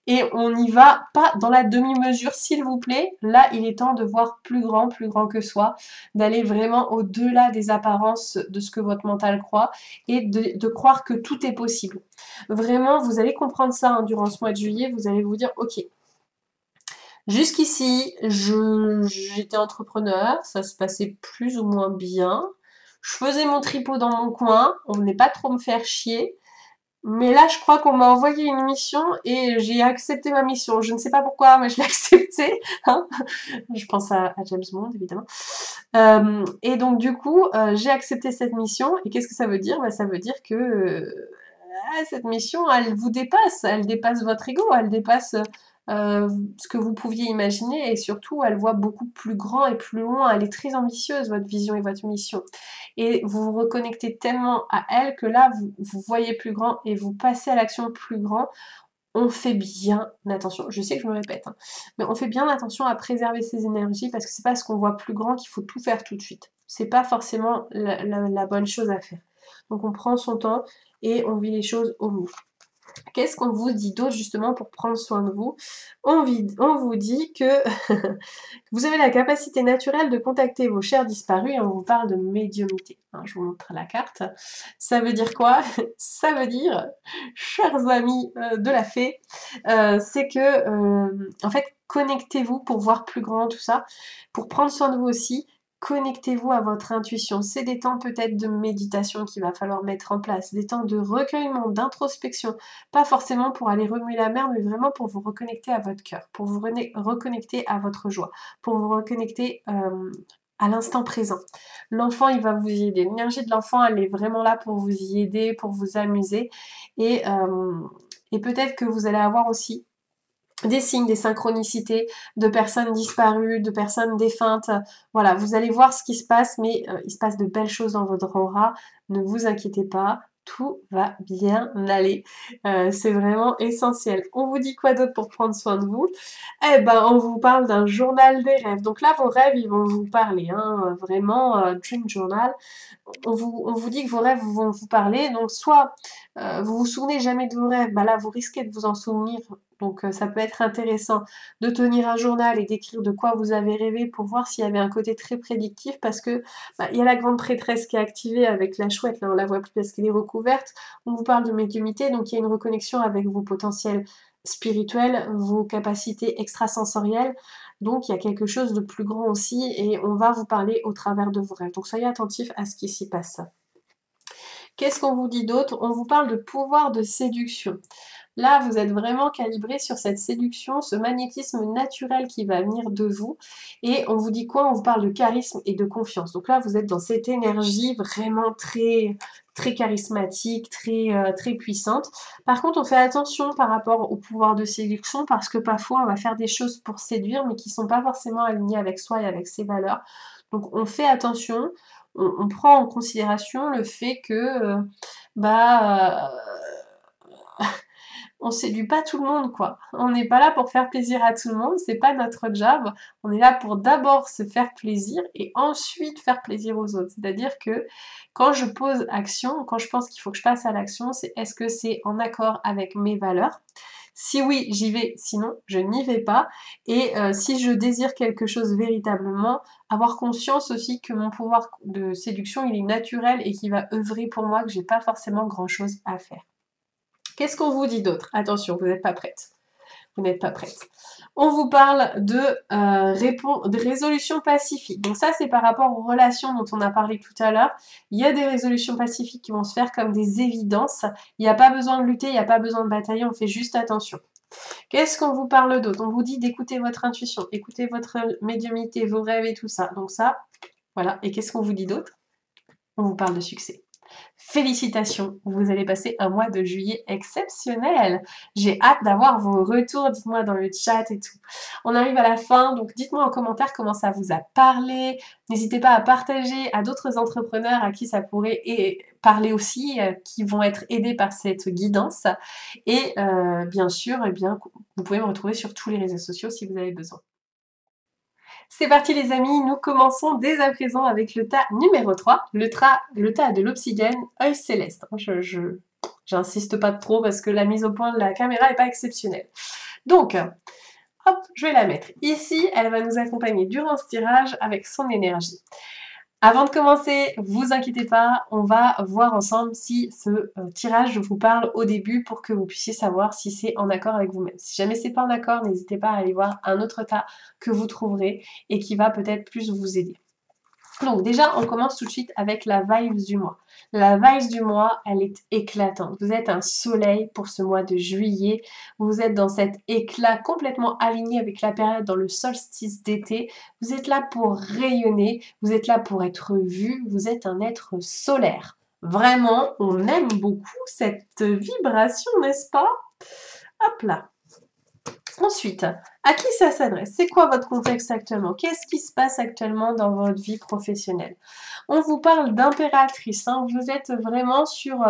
Et on n'y va pas dans la demi-mesure, s'il vous plaît. Là, il est temps de voir plus grand que soi, d'aller vraiment au-delà des apparences de ce que votre mental croit et de croire que tout est possible. Vraiment, vous allez comprendre ça hein, durant ce mois de juillet, vous allez vous dire, ok, jusqu'ici, j'étais entrepreneur, ça se passait plus ou moins bien, je faisais mon tripot dans mon coin, on venait pas trop me faire chier, mais là, je crois qu'on m'a envoyé une mission et j'ai accepté ma mission. Je ne sais pas pourquoi, mais je l'ai acceptée. Hein. Je pense à James Bond, évidemment. Et donc, du coup, j'ai accepté cette mission. Et qu'est-ce que ça veut dire? Ça veut dire que cette mission, elle vous dépasse. Elle dépasse votre ego. Elle dépasse ce que vous pouviez imaginer. Et surtout, elle voit beaucoup plus grand et plus loin. Elle est très ambitieuse, votre vision et votre mission. Et vous vous reconnectez tellement à elle que là, vous voyez plus grand et vous passez à l'action plus grand. On fait bien attention, je sais que je me répète, hein, mais on fait bien attention à préserver ses énergies parce que c'est parce qu'on voit plus grand qu'il faut tout faire tout de suite. C'est pas forcément la bonne chose à faire. Donc on prend son temps et on vit les choses au mieux. Qu'est-ce qu'on vous dit d'autre justement pour prendre soin de vous? On vous dit que vous avez la capacité naturelle de contacter vos chers disparus et on vous parle de médiumnité. Hein, je vous montre la carte. Ça veut dire quoi? Ça veut dire, chers amis de la fée, c'est que en fait, connectez-vous pour voir plus grand tout ça, pour prendre soin de vous aussi. Connectez-vous à votre intuition. C'est des temps peut-être de méditation qu'il va falloir mettre en place, des temps de recueillement, d'introspection. Pas forcément pour aller remuer la mer, mais vraiment pour vous reconnecter à votre cœur, pour vous reconnecter à votre joie, pour vous reconnecter à l'instant présent. L'enfant, il va vous y aider. L'énergie de l'enfant, elle est vraiment là pour vous y aider, pour vous amuser. Et peut-être que vous allez avoir aussi des signes, des synchronicités de personnes disparues, de personnes défuntes. Voilà, vous allez voir ce qui se passe, mais il se passe de belles choses dans votre aura. Ne vous inquiétez pas, tout va bien aller. C'est vraiment essentiel. On vous dit quoi d'autre pour prendre soin de vous? Eh ben, on vous parle d'un journal des rêves. Donc là, vos rêves, ils vont vous parler, hein, vraiment, Dream Journal. On vous dit que vos rêves vont vous parler. Donc soit vous vous souvenez jamais de vos rêves, bah là, vous risquez de vous en souvenir. Donc ça peut être intéressant de tenir un journal et d'écrire de quoi vous avez rêvé pour voir s'il y avait un côté très prédictif parce que bah, il y a la grande prêtresse qui est activée avec la chouette, là on la voit plus parce qu'elle est recouverte. On vous parle de médiumnité, donc il y a une reconnexion avec vos potentiels spirituels, vos capacités extrasensorielles. Donc il y a quelque chose de plus grand aussi et on va vous parler au travers de vos rêves. Donc soyez attentifs à ce qui s'y passe. Qu'est-ce qu'on vous dit d'autre? On vous parle de pouvoir de séduction. Là, vous êtes vraiment calibré sur cette séduction, ce magnétisme naturel qui va venir de vous. Et on vous dit quoi? On vous parle de charisme et de confiance. Donc là, vous êtes dans cette énergie vraiment très, très charismatique, très puissante. Par contre, on fait attention par rapport au pouvoir de séduction parce que parfois, on va faire des choses pour séduire, mais qui ne sont pas forcément alignées avec soi et avec ses valeurs. Donc, on fait attention. On prend en considération le fait que bah on séduit pas tout le monde, quoi. On n'est pas là pour faire plaisir à tout le monde, c'est pas notre job. On est là pour d'abord se faire plaisir et ensuite faire plaisir aux autres. C'est-à-dire que quand je pose action, quand je pense qu'il faut que je passe à l'action, c'est est-ce que c'est en accord avec mes valeurs? Si oui, j'y vais, sinon je n'y vais pas. Et si je désire quelque chose véritablement, avoir conscience aussi que mon pouvoir de séduction, il est naturel et qu'il va œuvrer pour moi, que j'ai pas forcément grand-chose à faire. Qu'est-ce qu'on vous dit d'autre? Attention, vous n'êtes pas prête. Vous n'êtes pas prête. On vous parle de résolution pacifique. Donc ça, c'est par rapport aux relations dont on a parlé tout à l'heure. Il y a des résolutions pacifiques qui vont se faire comme des évidences. Il n'y a pas besoin de lutter, il n'y a pas besoin de batailler, on fait juste attention. Qu'est-ce qu'on vous parle d'autre? On vous dit d'écouter votre intuition, écouter votre médiumnité, vos rêves et tout ça. Donc ça, voilà. Et qu'est-ce qu'on vous dit d'autre? On vous parle de succès. Félicitations, vous allez passer un mois de juillet exceptionnel. J'ai hâte d'avoir vos retours, dites-moi dans le chat et tout. On arrive à la fin, donc dites-moi en commentaire comment ça vous a parlé. N'hésitez pas à partager à d'autres entrepreneurs à qui ça pourrait parler aussi, qui vont être aidés par cette guidance. Et bien sûr, eh bien, vous pouvez me retrouver sur tous les réseaux sociaux si vous avez besoin. C'est parti les amis, nous commençons dès à présent avec le tas numéro 3, le tas de l'obsidienne œil céleste. J'insiste pas trop parce que la mise au point de la caméra n'est pas exceptionnelle. Donc, hop, je vais la mettre ici, elle va nous accompagner durant ce tirage avec son énergie. Avant de commencer, vous inquiétez pas, on va voir ensemble si ce tirage vous parle au début pour que vous puissiez savoir si c'est en accord avec vous-même. Si jamais c'est pas en accord, n'hésitez pas à aller voir un autre tas que vous trouverez et qui va peut-être plus vous aider. Donc déjà, on commence tout de suite avec la vibes du mois. La vibes du mois, elle est éclatante. Vous êtes un soleil pour ce mois de juillet. Vous êtes dans cet éclat complètement aligné avec la période dans le solstice d'été. Vous êtes là pour rayonner. Vous êtes là pour être vu. Vous êtes un être solaire. Vraiment, on aime beaucoup cette vibration, n'est-ce pas? Hop là. Ensuite, à qui ça s'adresse? C'est quoi votre contexte actuellement? Qu'est-ce qui se passe actuellement dans votre vie professionnelle? On vous parle d'impératrice, hein. Vous êtes vraiment sur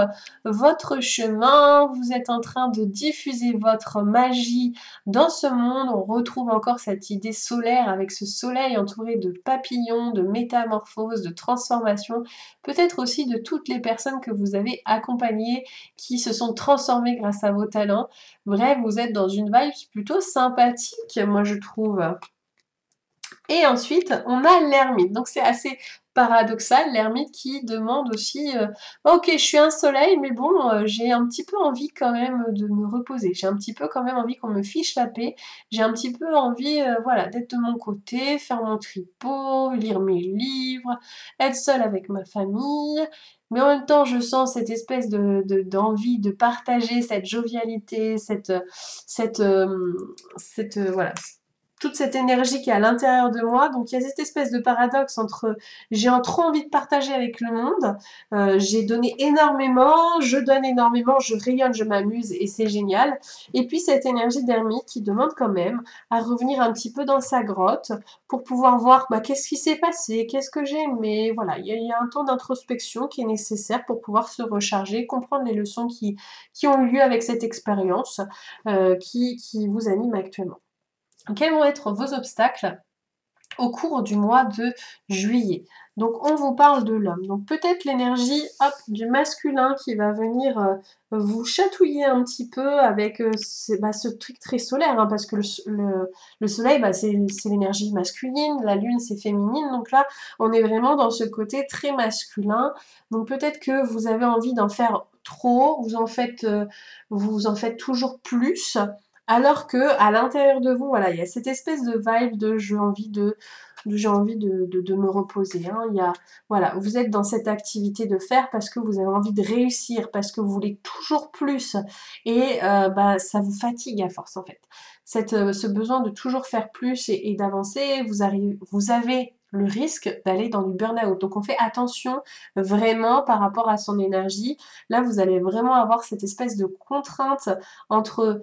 votre chemin, vous êtes en train de diffuser votre magie dans ce monde. On retrouve encore cette idée solaire avec ce soleil entouré de papillons, de métamorphoses, de transformations, peut-être aussi de toutes les personnes que vous avez accompagnées qui se sont transformées grâce à vos talents. Bref, vous êtes dans une vibe plutôt sympathique, moi je trouve. Et ensuite, on a l'ermite. Donc c'est assez paradoxal, l'ermite qui demande aussi ok, je suis un soleil, mais bon, j'ai un petit peu envie quand même de me reposer. J'ai un petit peu quand même envie qu'on me fiche la paix. J'ai un petit peu envie voilà, d'être de mon côté, faire mon tripot, lire mes livres, être seule avec ma famille. Mais en même temps, je sens cette espèce d'envie de partager cette jovialité, voilà, toute cette énergie qui est à l'intérieur de moi. Donc il y a cette espèce de paradoxe entre j'ai trop envie de partager avec le monde, j'ai donné énormément, je donne énormément, je rayonne, je m'amuse et c'est génial. Et puis cette énergie d'ermite qui demande quand même à revenir un petit peu dans sa grotte pour pouvoir voir qu'est-ce qui s'est passé, qu'est-ce que j'ai aimé. Voilà, il y a un temps d'introspection qui est nécessaire pour pouvoir se recharger, comprendre les leçons qui ont eu lieu avec cette expérience qui vous anime actuellement. Quels vont être vos obstacles au cours du mois de juillet? Donc on vous parle de l'homme. Donc peut-être l'énergie du masculin qui va venir vous chatouiller un petit peu avec ce truc très solaire, hein, parce que le soleil, c'est l'énergie masculine, la lune c'est féminine, donc là on est vraiment dans ce côté très masculin. Donc peut-être que vous avez envie d'en faire trop, vous en faites toujours plus. Alors que à l'intérieur de vous, voilà, il y a cette espèce de vibe de j'ai envie de me reposer. Hein. Voilà, vous êtes dans cette activité de faire parce que vous avez envie de réussir, parce que vous voulez toujours plus. Et ça vous fatigue à force en fait. Ce besoin de toujours faire plus et d'avancer, vous avez le risque d'aller dans du burn-out. Donc on fait attention vraiment par rapport à son énergie. Là, vous allez vraiment avoir cette espèce de contrainte entre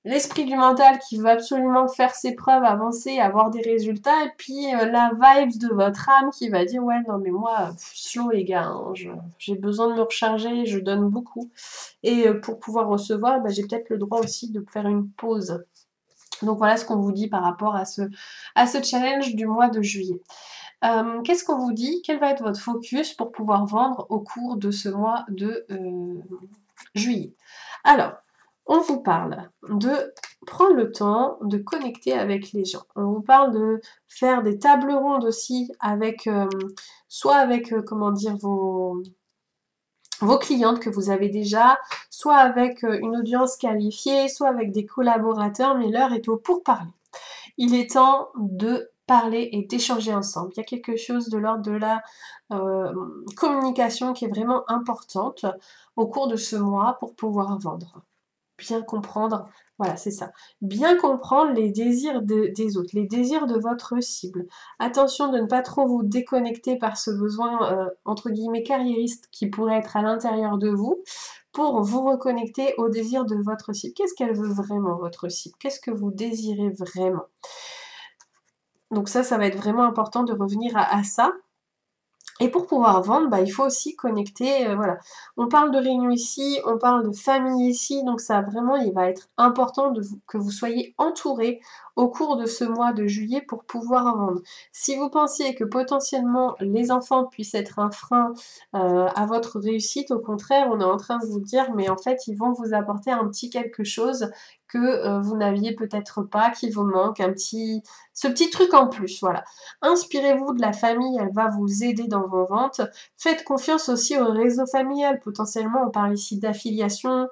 l'esprit du mental qui veut absolument faire ses preuves, avancer, avoir des résultats, et puis la vibe de votre âme qui va dire ouais non mais moi slow les gars, hein, j'ai besoin de me recharger, je donne beaucoup, et pour pouvoir recevoir, j'ai peut-être le droit aussi de faire une pause. Donc voilà ce qu'on vous dit par rapport à ce challenge du mois de juillet. Qu'est-ce qu'on vous dit? Quel va être votre focus pour pouvoir vendre au cours de ce mois de juillet? Alors, on vous parle de prendre le temps de connecter avec les gens. On vous parle de faire des tables rondes aussi avec, soit avec, comment dire, vos clientes que vous avez déjà, soit avec une audience qualifiée, soit avec des collaborateurs, mais l'heure est au pourparler. Il est temps de parler et d'échanger ensemble. Il y a quelque chose de l'ordre de la communication qui est vraiment importante au cours de ce mois pour pouvoir vendre. Bien comprendre, voilà, c'est ça. Bien comprendre les désirs des autres, les désirs de votre cible. Attention de ne pas trop vous déconnecter par ce besoin, entre guillemets, carriériste qui pourrait être à l'intérieur de vous, pour vous reconnecter aux désirs de votre cible. Qu'est-ce qu'elle veut vraiment, votre cible? Qu'est-ce que vous désirez vraiment? Donc ça va être vraiment important de revenir à ça. Et pour pouvoir vendre, il faut aussi connecter, voilà. On parle de réunion ici, on parle de famille ici, donc ça vraiment, il va être important que vous soyez entouré au cours de ce mois de juillet pour pouvoir vendre. Si vous pensiez que potentiellement les enfants puissent être un frein à votre réussite, au contraire, on est en train de vous dire, mais en fait, ils vont vous apporter un petit quelque chose que vous n'aviez peut-être pas, qui vous manque, ce petit truc en plus, voilà. Inspirez-vous de la famille, elle va vous aider dans vos ventes. Faites confiance aussi au réseau familial. Potentiellement, on parle ici d'affiliation,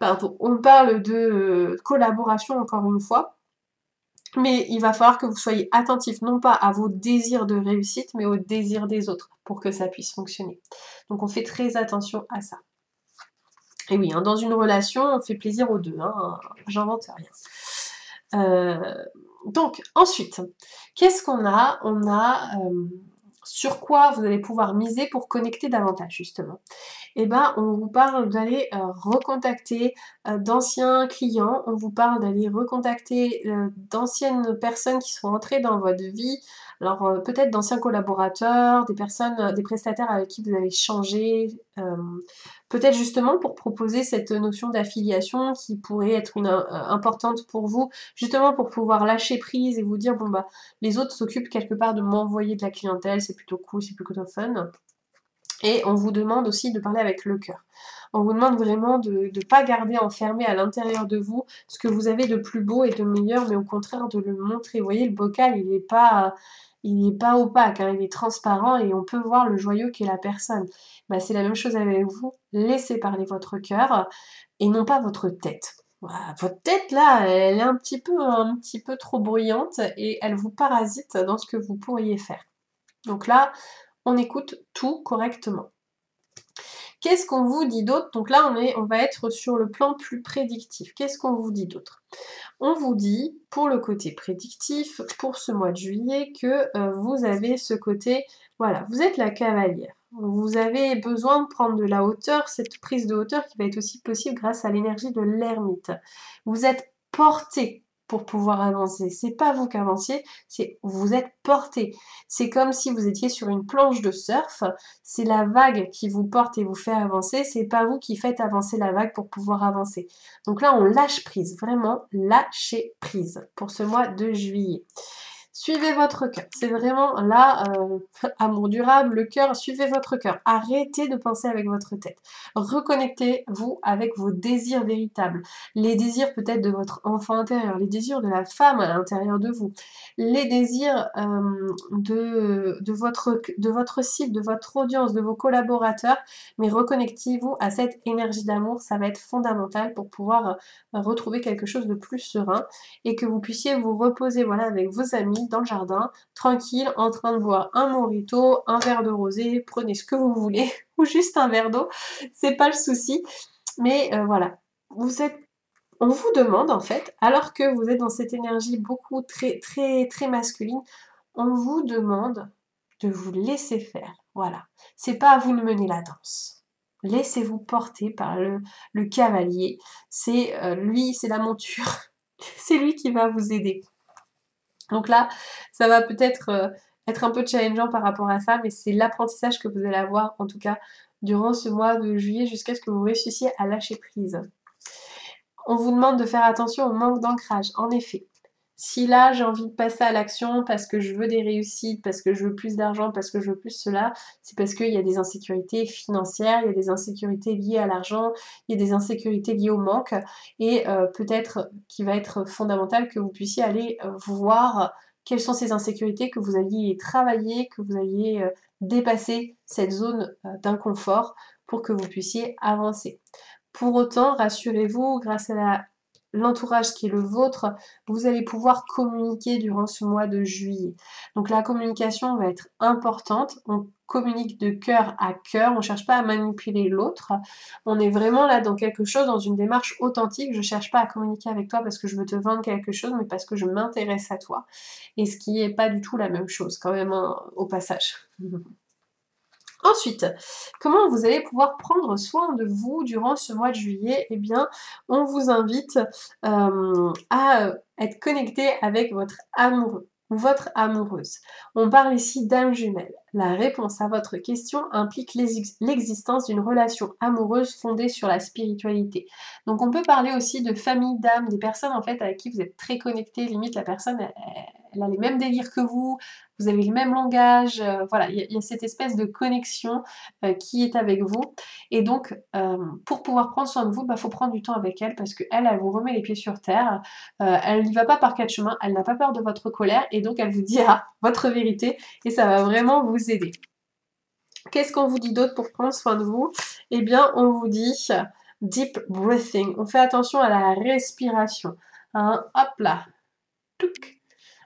on parle de collaboration encore une fois. Mais il va falloir que vous soyez attentif, non pas à vos désirs de réussite, mais aux désirs des autres pour que ça puisse fonctionner. Donc on fait très attention à ça. Et oui, hein, dans une relation, on fait plaisir aux deux, hein, j'invente rien. Donc ensuite, qu'est-ce qu'on a? On a sur quoi vous allez pouvoir miser pour connecter davantage justement. On vous parle d'aller recontacter d'anciens clients, on vous parle d'aller recontacter d'anciennes personnes qui sont entrées dans votre vie, alors peut-être d'anciens collaborateurs, des personnes, des prestataires avec qui vous avez changé, peut-être justement pour proposer cette notion d'affiliation qui pourrait être importante pour vous, justement pour pouvoir lâcher prise et vous dire bon les autres s'occupent quelque part de m'envoyer de la clientèle, c'est plutôt cool, c'est plutôt fun. Et on vous demande aussi de parler avec le cœur. On vous demande vraiment de ne pas garder enfermé à l'intérieur de vous ce que vous avez de plus beau et de meilleur, mais au contraire de le montrer. Vous voyez, le bocal, il n'est pas opaque, hein, il est transparent et on peut voir le joyau qu'est la personne. C'est la même chose avec vous. Laissez parler votre cœur et non pas votre tête. Voilà. Votre tête, là, elle est un petit peu trop bruyante et elle vous parasite dans ce que vous pourriez faire. Donc là, on écoute tout correctement. Qu'est-ce qu'on vous dit d'autre? Donc là, on va être sur le plan plus prédictif. Qu'est-ce qu'on vous dit d'autre? On vous dit, pour le côté prédictif, pour ce mois de juillet, que vous avez ce côté, voilà, vous êtes la cavalière. Vous avez besoin de prendre de la hauteur, cette prise de hauteur qui va être aussi possible grâce à l'énergie de l'ermite. Vous êtes porté pour pouvoir avancer. C'est pas vous qui avanciez, c'est vous êtes porté. C'est comme si vous étiez sur une planche de surf, c'est la vague qui vous porte et vous fait avancer, c'est pas vous qui faites avancer la vague pour pouvoir avancer. Donc là, on lâche prise, vraiment lâcher prise pour ce mois de juillet. Suivez votre cœur, c'est vraiment là, amour durable, le cœur, suivez votre cœur. Arrêtez de penser avec votre tête. Reconnectez-vous avec vos désirs véritables. Les désirs peut-être de votre enfant intérieur, les désirs de la femme à l'intérieur de vous, les désirs de votre cible, de votre audience, de vos collaborateurs, mais reconnectez-vous à cette énergie d'amour, ça va être fondamental pour pouvoir retrouver quelque chose de plus serein et que vous puissiez vous reposer voilà, avec vos amis dans le jardin, tranquille, en train de boire un mojito, un verre de rosé, prenez ce que vous voulez, ou juste un verre d'eau, c'est pas le souci. Mais voilà, on vous demande en fait, alors que vous êtes dans cette énergie beaucoup très masculine, on vous demande de vous laisser faire. Voilà, c'est pas à vous de mener la danse. Laissez-vous porter par le cavalier. C'est lui, c'est la monture. C'est lui qui va vous aider. Donc là, ça va peut-être être un peu challengeant par rapport à ça, mais c'est l'apprentissage que vous allez avoir, en tout cas, durant ce mois de juillet, jusqu'à ce que vous réussissiez à lâcher prise. On vous demande de faire attention au manque d'ancrage, en effet. Si là, j'ai envie de passer à l'action parce que je veux des réussites, parce que je veux plus d'argent, parce que je veux plus cela, c'est parce qu'il y a des insécurités financières, il y a des insécurités liées à l'argent, il y a des insécurités liées au manque, et peut-être qu'il va être fondamental que vous puissiez aller voir quelles sont ces insécurités, que vous alliez travailler, que vous alliez dépasser cette zone d'inconfort pour que vous puissiez avancer. Pour autant, rassurez-vous, grâce à l'entourage qui est le vôtre, vous allez pouvoir communiquer durant ce mois de juillet. Donc la communication va être importante, on communique de cœur à cœur, on ne cherche pas à manipuler l'autre, on est vraiment là dans quelque chose, dans une démarche authentique, je ne cherche pas à communiquer avec toi parce que je veux te vendre quelque chose, mais parce que je m'intéresse à toi. Et ce qui n'est pas du tout la même chose quand même, hein, au passage. Ensuite, comment vous allez pouvoir prendre soin de vous durant ce mois de juillet? Eh bien, on vous invite à être connecté avec votre amoureux ou votre amoureuse. On parle ici d'âme jumelle. La réponse à votre question implique l'existence d'une relation amoureuse fondée sur la spiritualité. Donc on peut parler aussi de famille d'âme, des personnes en fait avec qui vous êtes très connectés, limite la personne elle a les mêmes délires que vous avez le même langage, voilà, il y a cette espèce de connexion qui est avec vous. Et donc, pour pouvoir prendre soin de vous, il faut prendre du temps avec elle parce qu'elle, elle vous remet les pieds sur terre. Elle n'y va pas par quatre chemins, elle n'a pas peur de votre colère et donc elle vous dira votre vérité et ça va vraiment vous aider. Qu'est-ce qu'on vous dit d'autre pour prendre soin de vous? Eh bien, on vous dit deep breathing. On fait attention à la respiration. Hein, hop là. Touc.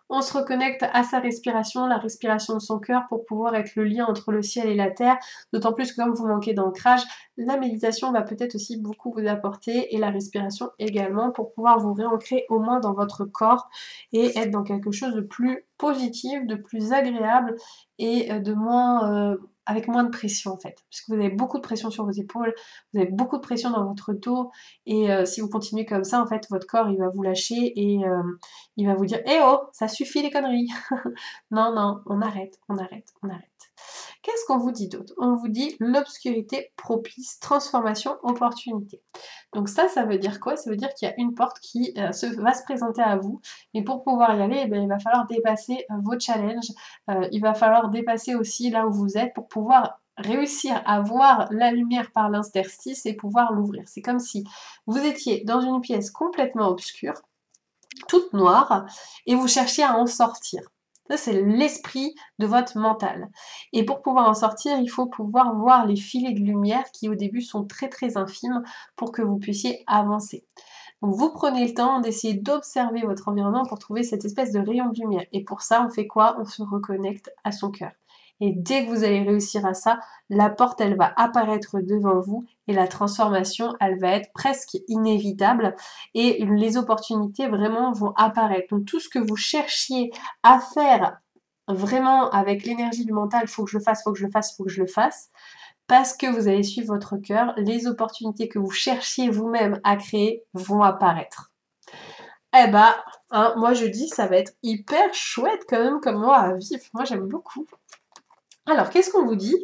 On se reconnecte à sa respiration, la respiration de son cœur pour pouvoir être le lien entre le ciel et la terre. D'autant plus que comme vous manquez d'ancrage, la méditation va peut-être aussi beaucoup vous apporter et la respiration également pour pouvoir vous réancrer au moins dans votre corps et être dans quelque chose de plus positif, de plus agréable et de moins... avec moins de pression en fait, parce que vous avez beaucoup de pression sur vos épaules, vous avez beaucoup de pression dans votre dos, et si vous continuez comme ça, en fait, votre corps il va vous lâcher et il va vous dire eh oh, ça suffit les conneries. Non, non, on arrête, on arrête, on arrête. Qu'est-ce qu'on vous dit d'autre? On vous dit l'obscurité propice, transformation, opportunité. Donc ça veut dire quoi? Ça veut dire qu'il y a une porte qui va se présenter à vous, mais pour pouvoir y aller, eh bien, il va falloir dépasser vos challenges, il va falloir dépasser aussi là où vous êtes pour pouvoir réussir à voir la lumière par l'interstice et pouvoir l'ouvrir. C'est comme si vous étiez dans une pièce complètement obscure, toute noire, et vous cherchiez à en sortir. Ça, c'est l'esprit de votre mental. Et pour pouvoir en sortir, il faut pouvoir voir les filets de lumière qui au début sont très infimes pour que vous puissiez avancer. Donc vous prenez le temps d'essayer d'observer votre environnement pour trouver cette espèce de rayon de lumière. Et pour ça, on fait quoi? On se reconnecte à son cœur. Et dès que vous allez réussir à ça, la porte, elle va apparaître devant vous et la transformation, elle va être presque inévitable et les opportunités vraiment vont apparaître. Donc tout ce que vous cherchiez à faire vraiment avec l'énergie du mental, faut que je le fasse, faut que je le fasse, faut que je le fasse, parce que vous allez suivre votre cœur, les opportunités que vous cherchiez vous-même à créer vont apparaître. Eh ben, hein, moi je dis ça va être hyper chouette quand même comme moi à vivre. Moi j'aime beaucoup. Alors qu'est-ce qu'on vous dit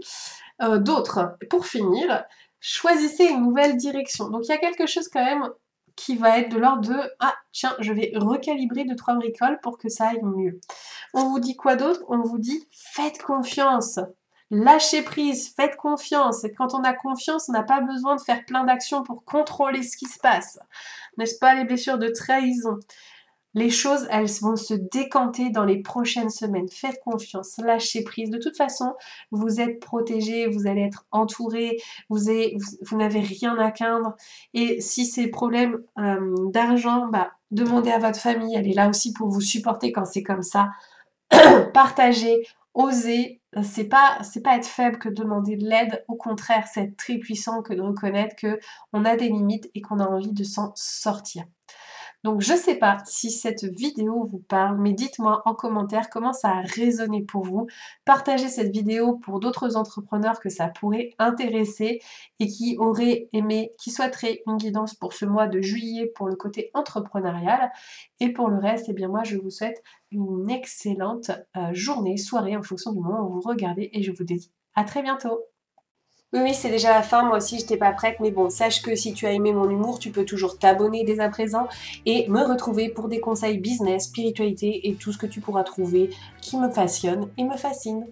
d'autre? Pour finir, choisissez une nouvelle direction. Donc il y a quelque chose quand même qui va être de l'ordre de ah tiens, je vais recalibrer 2-3 bricoles pour que ça aille mieux. On vous dit quoi d'autre? On vous dit faites confiance. Lâchez prise, faites confiance. Et quand on a confiance, on n'a pas besoin de faire plein d'actions pour contrôler ce qui se passe. N'est-ce pas, les blessures de trahison? Les choses, elles vont se décanter dans les prochaines semaines. Faites confiance, lâchez prise. De toute façon, vous êtes protégé, vous allez être entouré, vous n'avez rien à craindre. Et si c'est problème d'argent, bah, demandez à votre famille, elle est là aussi pour vous supporter quand c'est comme ça. Partagez, osez. C'est pas être faible que de demander de l'aide. Au contraire, c'est être très puissant que de reconnaître qu'on a des limites et qu'on a envie de s'en sortir. Donc je sais pas si cette vidéo vous parle, mais dites-moi en commentaire comment ça a résonné pour vous. Partagez cette vidéo pour d'autres entrepreneurs que ça pourrait intéresser et qui auraient aimé, qui souhaiteraient une guidance pour ce mois de juillet pour le côté entrepreneurial. Et pour le reste, eh bien moi je vous souhaite une excellente journée, soirée en fonction du moment où vous regardez et je vous dis à très bientôt. Oui, oui, c'est déjà la fin. Moi aussi, j'étais pas prête. Mais bon, sache que si tu as aimé mon humour, tu peux toujours t'abonner dès à présent et me retrouver pour des conseils business, spiritualité et tout ce que tu pourras trouver qui me passionne et me fascine.